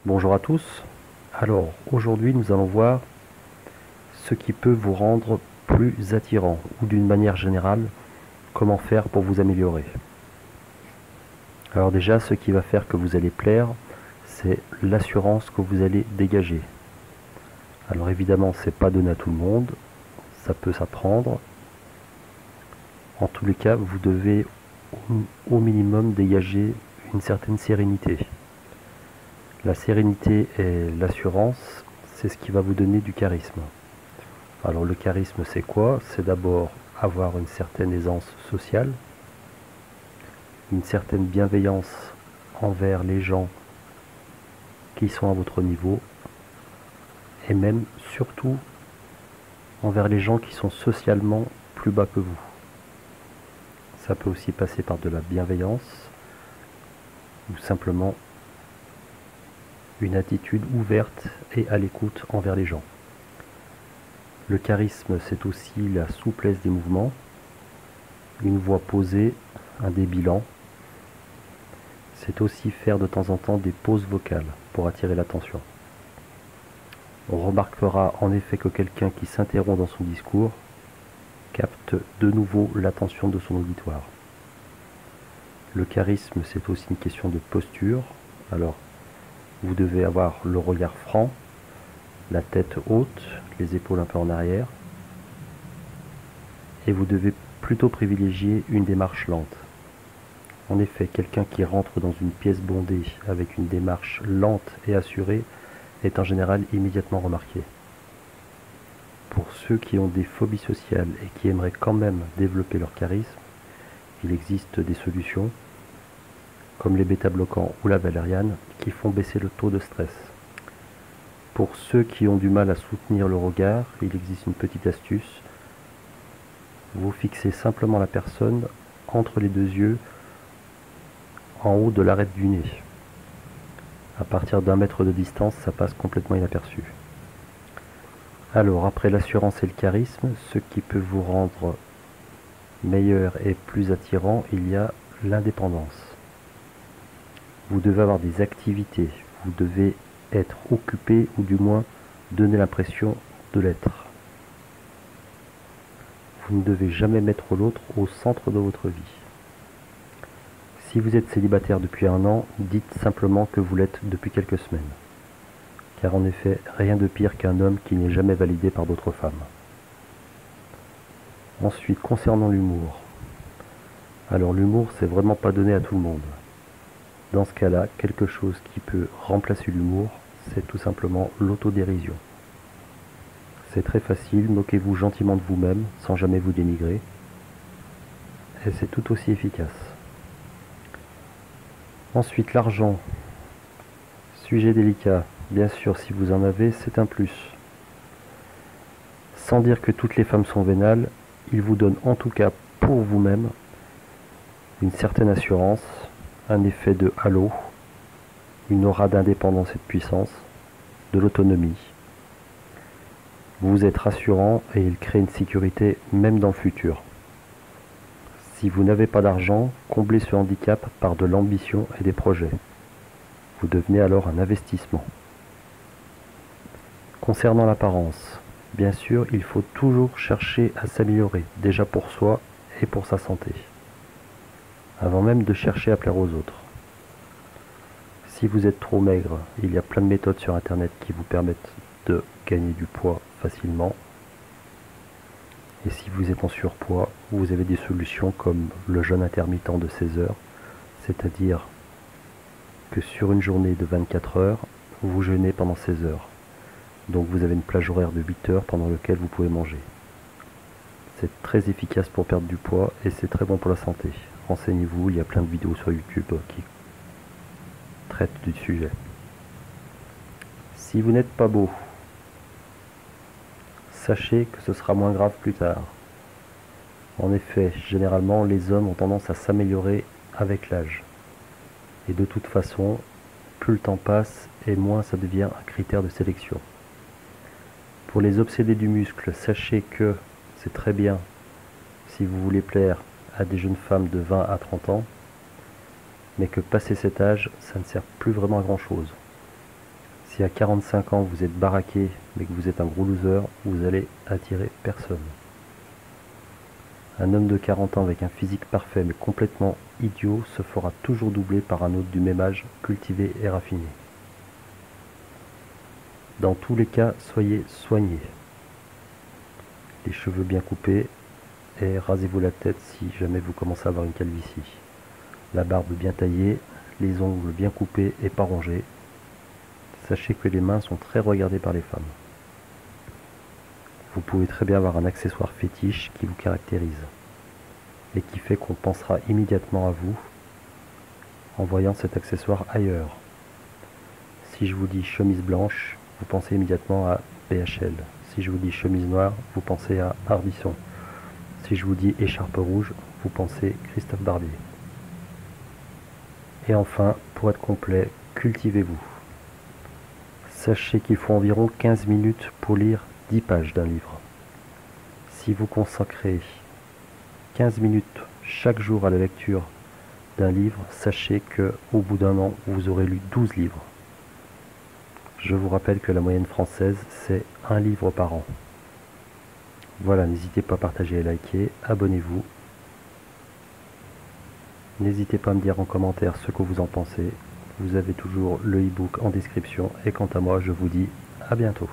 Bonjour à tous. Alors aujourd'hui nous allons voir ce qui peut vous rendre plus attirant ou d'une manière générale comment faire pour vous améliorer. Alors déjà ce qui va faire que vous allez plaire, c'est l'assurance que vous allez dégager. Alors évidemment c'est pas donné à tout le monde, ça peut s'apprendre. En tous les cas vous devez au minimum dégager une certaine sérénité. La sérénité et l'assurance, c'est ce qui va vous donner du charisme. Alors le charisme, c'est quoi? C'est d'abord avoir une certaine aisance sociale, une certaine bienveillance envers les gens qui sont à votre niveau, et même, surtout, envers les gens qui sont socialement plus bas que vous. Ça peut aussi passer par de la bienveillance, ou simplement une attitude ouverte et à l'écoute envers les gens. Le charisme, c'est aussi la souplesse des mouvements, une voix posée, un débilant. C'est aussi faire de temps en temps des pauses vocales pour attirer l'attention. On remarquera en effet que quelqu'un qui s'interrompt dans son discours capte de nouveau l'attention de son auditoire. Le charisme, c'est aussi une question de posture. Alors, vous devez avoir le regard franc, la tête haute, les épaules un peu en arrière, et vous devez plutôt privilégier une démarche lente. En effet, quelqu'un qui rentre dans une pièce bondée avec une démarche lente et assurée est en général immédiatement remarqué. Pour ceux qui ont des phobies sociales et qui aimeraient quand même développer leur charisme, il existe des solutions, comme les bêta-bloquants ou la valériane, qui font baisser le taux de stress. Pour ceux qui ont du mal à soutenir le regard, il existe une petite astuce. Vous fixez simplement la personne entre les deux yeux, en haut de l'arête du nez. À partir d'1 mètre de distance, ça passe complètement inaperçu. Alors, après l'assurance et le charisme, ce qui peut vous rendre meilleur et plus attirant, il y a l'indépendance. Vous devez avoir des activités, vous devez être occupé ou du moins donner l'impression de l'être. Vous ne devez jamais mettre l'autre au centre de votre vie. Si vous êtes célibataire depuis 1 an, dites simplement que vous l'êtes depuis quelques semaines. Car en effet, rien de pire qu'un homme qui n'est jamais validé par d'autres femmes. Ensuite, concernant l'humour. Alors l'humour, c'est vraiment pas donné à tout le monde. Dans ce cas-là, quelque chose qui peut remplacer l'humour, c'est tout simplement l'autodérision. C'est très facile, moquez-vous gentiment de vous-même, sans jamais vous dénigrer. Et c'est tout aussi efficace. Ensuite, l'argent. Sujet délicat. Bien sûr, si vous en avez, c'est un plus. Sans dire que toutes les femmes sont vénales, il vous donne en tout cas pour vous-même une certaine assurance, un effet de halo, une aura d'indépendance et de puissance, de l'autonomie. Vous êtes rassurant et il crée une sécurité même dans le futur. Si vous n'avez pas d'argent, comblez ce handicap par de l'ambition et des projets. Vous devenez alors un investissement. Concernant l'apparence, bien sûr, il faut toujours chercher à s'améliorer, déjà pour soi et pour sa santé, avant même de chercher à plaire aux autres. Si vous êtes trop maigre, il y a plein de méthodes sur internet qui vous permettent de gagner du poids facilement. Et si vous êtes en surpoids, vous avez des solutions comme le jeûne intermittent de 16 heures, c'est-à-dire que sur une journée de 24 heures, vous jeûnez pendant 16 heures. Donc vous avez une plage horaire de 8 heures pendant laquelle vous pouvez manger. C'est très efficace pour perdre du poids et c'est très bon pour la santé. Renseignez-vous, il y a plein de vidéos sur YouTube qui traitent du sujet. Si vous n'êtes pas beau, sachez que ce sera moins grave plus tard. En effet, généralement, les hommes ont tendance à s'améliorer avec l'âge. Et de toute façon, plus le temps passe et moins ça devient un critère de sélection. Pour les obsédés du muscle, sachez que c'est très bien si vous voulez plaire à des jeunes femmes de 20 à 30 ans, mais que passé cet âge, ça ne sert plus vraiment à grand chose. Si à 45 ans vous êtes baraqué mais que vous êtes un gros loser, vous allez attirer personne. Un homme de 40 ans avec un physique parfait mais complètement idiot se fera toujours doubler par un autre du même âge, cultivé et raffiné. Dans tous les cas, soyez soignés. Les cheveux bien coupés et rasez-vous la tête si jamais vous commencez à avoir une calvitie. La barbe bien taillée, les ongles bien coupés et pas rongés. Sachez que les mains sont très regardées par les femmes. Vous pouvez très bien avoir un accessoire fétiche qui vous caractérise et qui fait qu'on pensera immédiatement à vous en voyant cet accessoire ailleurs. Si je vous dis chemise blanche, vous pensez immédiatement à BHL. Si je vous dis chemise noire, vous pensez à Ardisson. Si je vous dis écharpe rouge, vous pensez Christophe Barbier. Et enfin, pour être complet, cultivez-vous. Sachez qu'il faut environ 15 minutes pour lire 10 pages d'un livre. Si vous consacrez 15 minutes chaque jour à la lecture d'un livre, sachez qu'au bout d'un an, vous aurez lu 12 livres. Je vous rappelle que la moyenne française, c'est un livre par an. Voilà, n'hésitez pas à partager et liker, abonnez-vous. N'hésitez pas à me dire en commentaire ce que vous en pensez. Vous avez toujours le e-book en description. Et quant à moi, je vous dis à bientôt.